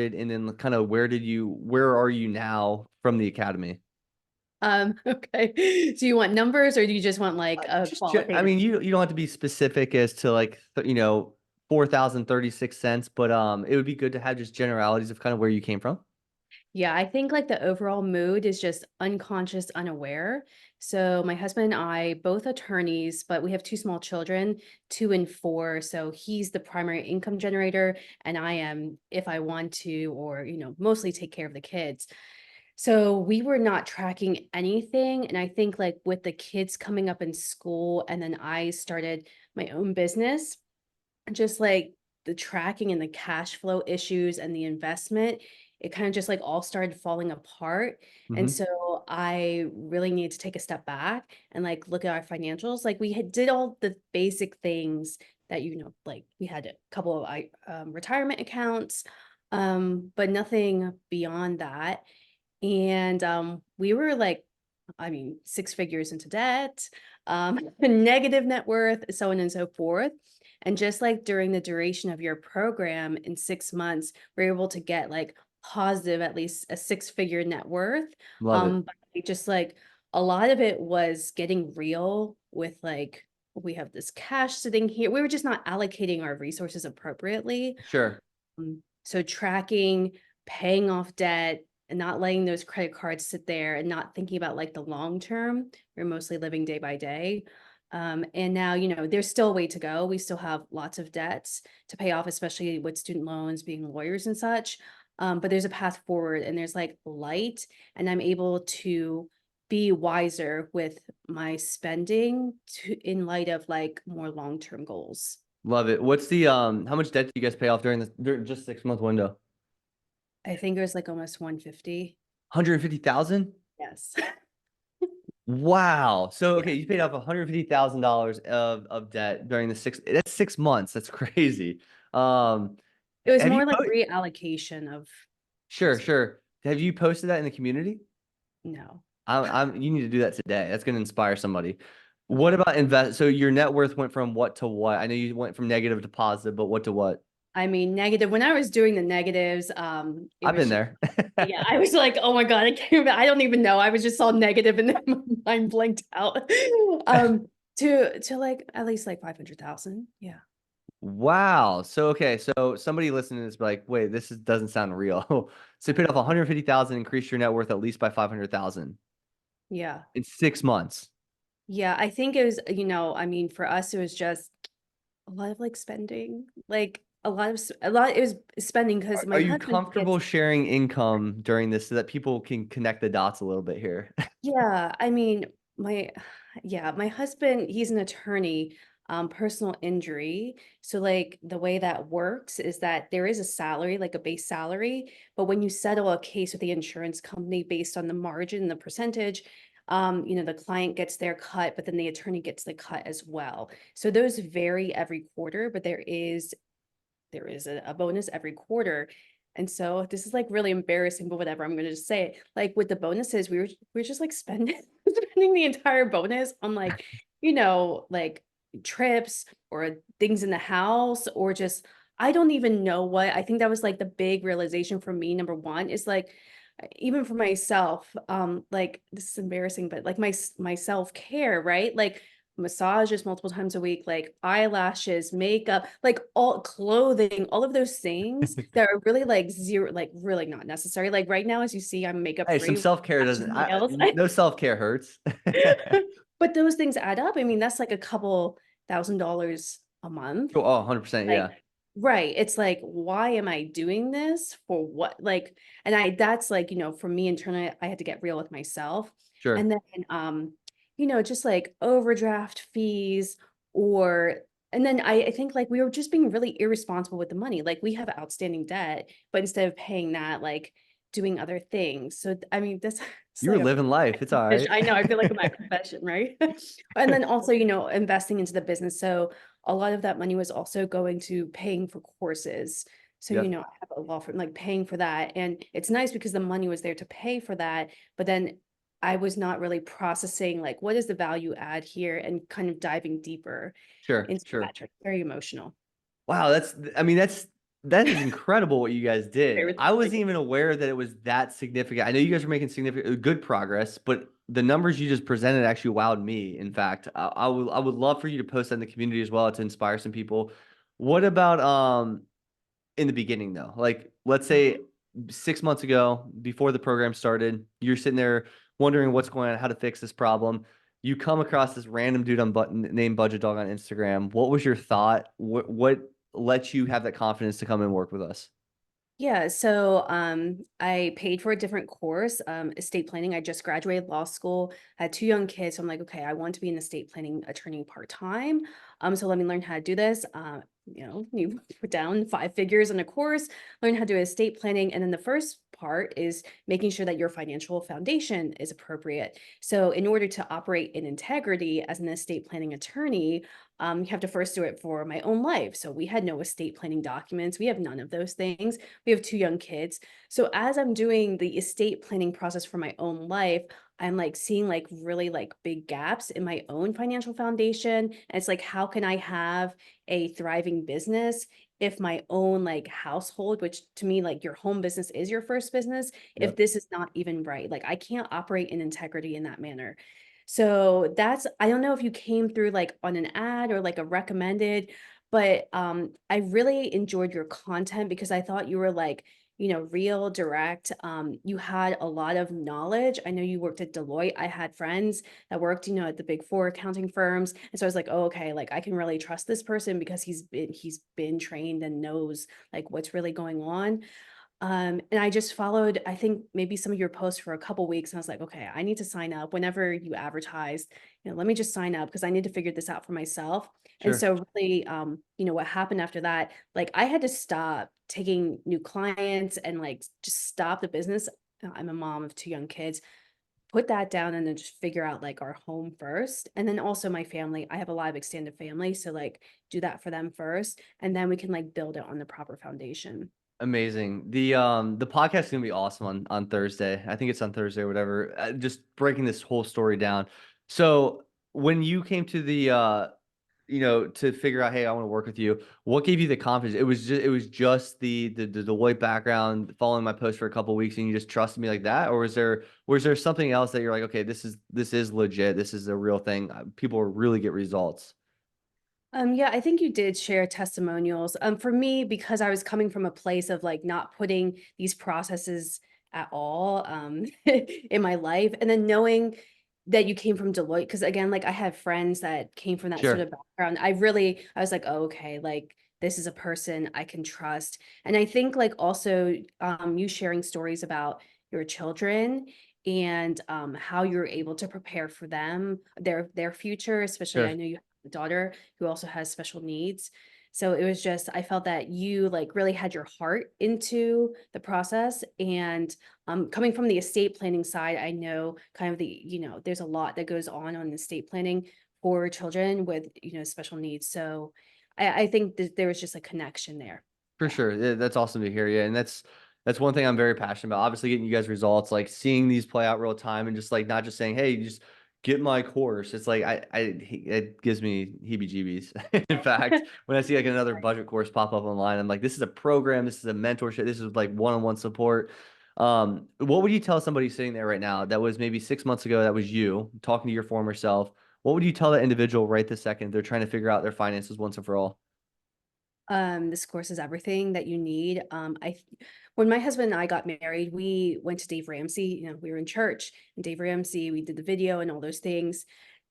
and then kind of where are you now from the academy? Okay. So you want numbers or do you just want like a I qualitative? mean, you don't have to be specific as to like, 4,036 cents, but it would be good to have just generalities of kind of where you came from. Yeah, I think like the overall mood is just unconscious, unaware. So my husband and I, both attorneys, but we have two small children, 2 and 4. So he's the primary income generator, and I am if I want to, or mostly take care of the kids. So we were not tracking anything. And I think like with the kids coming up in school, and then I started my own business, just like the tracking and the cash flow issues and the investment, it kind of just like all started falling apart. And Hmm. so I really needed to take a step back and like look at our financials. Like did all the basic things that, like we had a couple of retirement accounts, but nothing beyond that. And we were like, I mean, 6 figures into debt, negative net worth, so on and so forth. And just like during the duration of your program in 6 months, we're able to get like positive, at least a 6 figure net worth. Love it. But just like a lot of it was getting real with like, we have this cash sitting here. We were just not allocating our resources appropriately. Sure. So tracking, paying off debt, and not letting those credit cards sit there and not thinking about like the long term. We're mostly living day by day. And now, there's still a way to go. We still have lots of debts to pay off, especially with student loans, being lawyers and such. But there's a path forward and there's like light, and I'm able to be wiser with my spending in light of like more long-term goals. Love it. What's the how much debt do you guys pay off during just 6 month window? I think it was like almost 150. 150,000? Yes. Wow. So Yeah. okay, you paid off $150,000 of debt during that's 6 months. That's crazy. Um, It was have you more like reallocation of sure, just sure. Have you posted that in the community? no. You need to do that today. That's going to inspire somebody. What Okay. about invest? So your net worth went from what to what? I know you went from negative to positive, but what to what? I mean, negative. When I was doing the negatives, it I've was been just, there. yeah, I was like, oh my God, I can't even, I don't even know. I was just all negative and then my mind blinked out. To like at least like 500,000. Yeah. Wow. So okay, so somebody listening is like, wait, doesn't sound real. So you paid off 150,000, increased your net worth at least by 500,000 Yeah. in 6 months. Yeah. I think it was, I mean, for us, it was just a lot of like spending, like a lot, it was spending because Are my you husband gets. comfortable sharing income during this so that people can connect the dots a little bit here? Yeah, I mean, my husband, he's an attorney, personal injury. So like the way that works is that there is a salary, like a base salary, but when you settle a case with the insurance company based on the margin, the percentage, the client gets their cut, but then the attorney gets the cut as well. So those vary every quarter, but there is a bonus every quarter. And so this is like really embarrassing, but whatever, I'm gonna just say it. Like with the bonuses, we were just like spending spending the entire bonus on like, like trips or things in the house, or just I don't even know what. I think that was like the big realization for me. Number one is like even for myself, like this is embarrassing, but like my self-care, right? Like massages multiple times a week, like eyelashes, makeup, like all clothing, all of those things that are really like zero, like really not necessary. Like right now, as you see, I'm makeup Hey, some free, self-care lashes, doesn't, nails. no self-care hurts. But those things add up. I mean, that's like a couple $1,000s a month. Oh, 100%. Like, Yeah. right. It's like, why am I doing this? For what? Like, and that's like, for me internally, I had to get real with myself. And Sure. then, just like overdraft fees or, and then I think like we were just being really irresponsible with the money. Like we have outstanding debt, but instead of paying that, like doing other things. So, I mean, this it's You were like a living life. It's all confession. right. I know, I feel like I'm at confession, right? And then also, investing into the business. So a lot of that money was also going to paying for courses. So, Yep. I have a law firm like paying for that. And it's nice because the money was there to pay for that. But then I was not really processing like what is the value add here and kind of diving deeper Sure. into Sure. that. Very emotional. Wow. I mean, That is incredible what you guys did. Very I wasn't like, even aware that it was that significant. I know you guys were making significant, good progress, but the numbers you just presented actually wowed me. In fact, I would love for you to post that in the community as well to inspire some people. What about in the beginning though? Like, let's say 6 months ago, before the program started, you're sitting there wondering what's going on, how to fix this problem. You come across this random dude on button named Budget Dog on Instagram. What was your thought? What let you have that confidence to come and work with us? yeah, so I paid for a different course, estate planning. I just graduated law school, had two young kids. So I'm like, okay, I want to be an estate planning attorney part-time. So let me learn how to do this. You put down 5 figures in a course, learn how to do estate planning. And then the first part is making sure that your financial foundation is appropriate. So in order to operate in integrity as an estate planning attorney, you have to first do it for my own life. So we had no estate planning documents. We have none of those things. We have two young kids. So as I'm doing the estate planning process for my own life, I'm like seeing like really like big gaps in my own financial foundation. And it's like, how can I have a thriving business if my own like household, which to me, like your home business is your first business, if Yep. this is not even right? Like I can't operate in integrity in that manner. So that's, I don't know if you came through like on an ad or like a recommended, but I really enjoyed your content because I thought you were like, real direct. You had a lot of knowledge. I know you worked at Deloitte. I had friends that worked, at the big four accounting firms. And so I was like, oh, okay, like I can really trust this person because he's been trained and knows like what's really going on. And I just followed, I think maybe some of your posts for a couple weeks, and I was like, okay, I need to sign up whenever you advertise, let me just sign up because I need to figure this out for myself. And Sure. so really, what happened after that, like I had to stop taking new clients and like just stop the business. I'm a mom of two young kids, put that down and then just figure out like our home first. And then also my family. I have a lot of extended family. So like do that for them first. And then we can like build it on the proper foundation. Amazing. The podcast is gonna be awesome on Thursday. I think it's on Thursday or whatever. Just breaking this whole story down. So when you came to to figure out, hey, I want to work with you. What gave you the confidence? It was just the Deloitte background, following my post for a couple of weeks, and you just trusted me like that, or was there something else that you're like, okay, this is legit, this is a real thing. People really get results. Yeah, I think you did share testimonials. For me, because I was coming from a place of like not putting these processes at all in my life, and then knowing that you came from Deloitte, because again, like I have friends that came from that sort Sure, of background. I was like, oh, okay, like this is a person I can trust. And I think like also you sharing stories about your children and how you're able to prepare for them, their future, especially I sure. know you daughter who also has special needs. So it was just, I felt that you like really had your heart into the process. And coming from the estate planning side, I know kind of there's a lot that goes on estate planning for children with, special needs. So I think that there was just a connection there. For Yeah. sure. Yeah, that's awesome to hear. Yeah. And that's one thing I'm very passionate about. Obviously getting you guys results, like seeing these play out real time and just like not just saying, hey, you just get my course. It's like it gives me heebie-jeebies. In fact, when I see like another budget course pop up online, I'm like, this is a program, this is a mentorship, this is like one-on-one support. What would you tell somebody sitting there right now that was maybe 6 months ago, that was you talking to your former self? What would you tell that individual right this second? They're trying to figure out their finances once and for all. This course is everything that you need. When my husband and I got married, we went to Dave Ramsey. We were in church and Dave Ramsey, we did the video and all those things.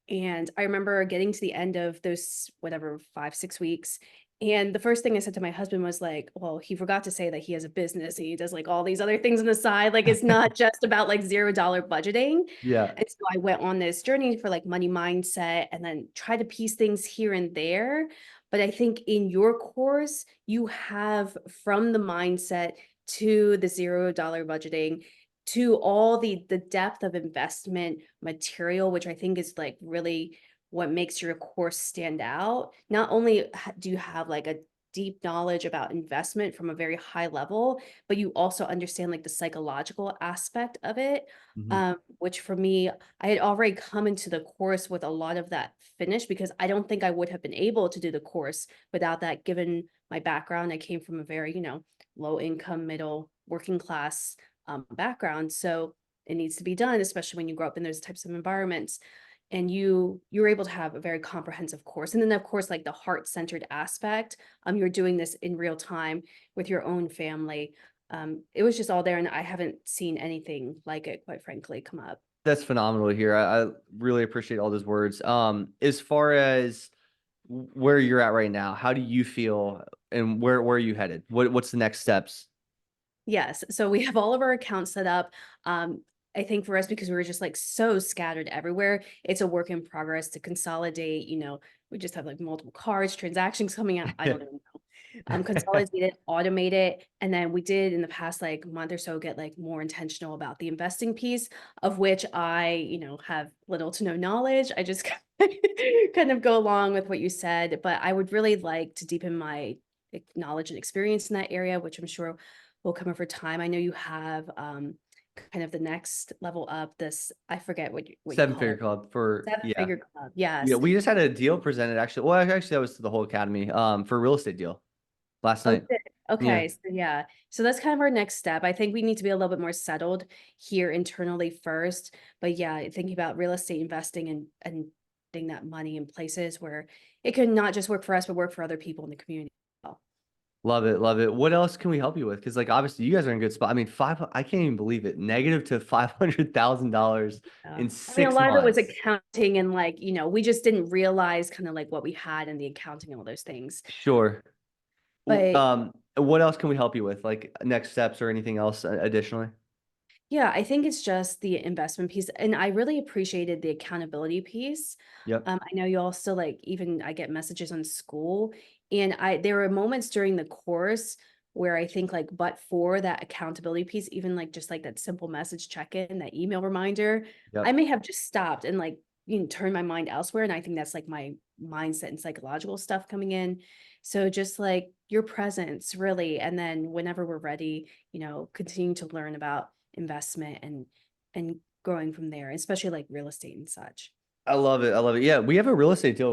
And I remember getting to the end of those, whatever, 5, 6 weeks. And the first thing I said to my husband was like, well, he forgot to say that he has a business. He does like all these other things on the side. Like it's not just about like $0 budgeting. Yeah, And so I went on this journey for like money mindset and then try to piece things here and there. But I think in your course, you have from the mindset to the $0 budgeting to all the depth of investment material, which I think is like really what makes your course stand out. Not only do you have like a deep knowledge about investment from a very high level, but you also understand like the psychological aspect of it. Mhm. Which for me, I had already come into the course with a lot of that finished because I don't think I would have been able to do the course without that, given my background. I came from a very, low income, middle, working class background. So it needs to be done, especially when you grow up in those types of environments. And you're able to have a very comprehensive course. And then of course, like the heart-centered aspect, you're doing this in real time with your own family. It was just all there, and I haven't seen anything like it, quite frankly, come up. That's phenomenal to hear. I really appreciate all those words. As far as where you're at right now, how do you feel and where are you headed? What's the next steps? Yes, so we have all of our accounts set up. I think for us, because we were just like so scattered everywhere, it's a work in progress to consolidate. We just have like multiple cards, transactions coming out. I don't even know. Consolidate it, automate it, and then we did in the past like month or so get like more intentional about the investing piece, of which I, have little to no knowledge. I just kind of go along with what you said, but I would really like to deepen my knowledge and experience in that area, which I'm sure will come over time. I know you have kind of the next level up. This, I forget what you Seven call figure it. club for, Seven yeah. figure club. Yeah, Yes. we just had a deal presented actually. Well, actually that was to the whole academy, for a real estate deal last Oh, night. good. Yeah. Okay, so yeah. So that's kind of our next step. I think we need to be a little bit more settled here internally first. But yeah, thinking about real estate investing and putting that money in places where it can not just work for us, but work for other people in the community as well. Love it, love it. What else can we help you with? Because like obviously you guys are in a good spot. I mean, I can't even believe it. Negative to $500,000 Yeah. in I mean, a six lot of it was months. accounting and like, we just didn't realize kind of like what we had in the accounting and all those things. Sure. But What else can we help you with? Like next steps or anything else additionally? yeah, I think it's just the investment piece, and I really appreciated the accountability piece. Yep. I know you all still like, even I get messages on school, and there were moments during the course where I think like, but for that accountability piece, even like just like that simple message check-in, that email reminder, I Yep. may have just stopped and like, turn my mind elsewhere. And I think that's like my mindset and psychological stuff coming in. So just like your presence really, and then whenever we're ready, continuing to learn about investment and growing from there, especially like real estate and such. I love it. I love it. Yeah, we have a real estate deal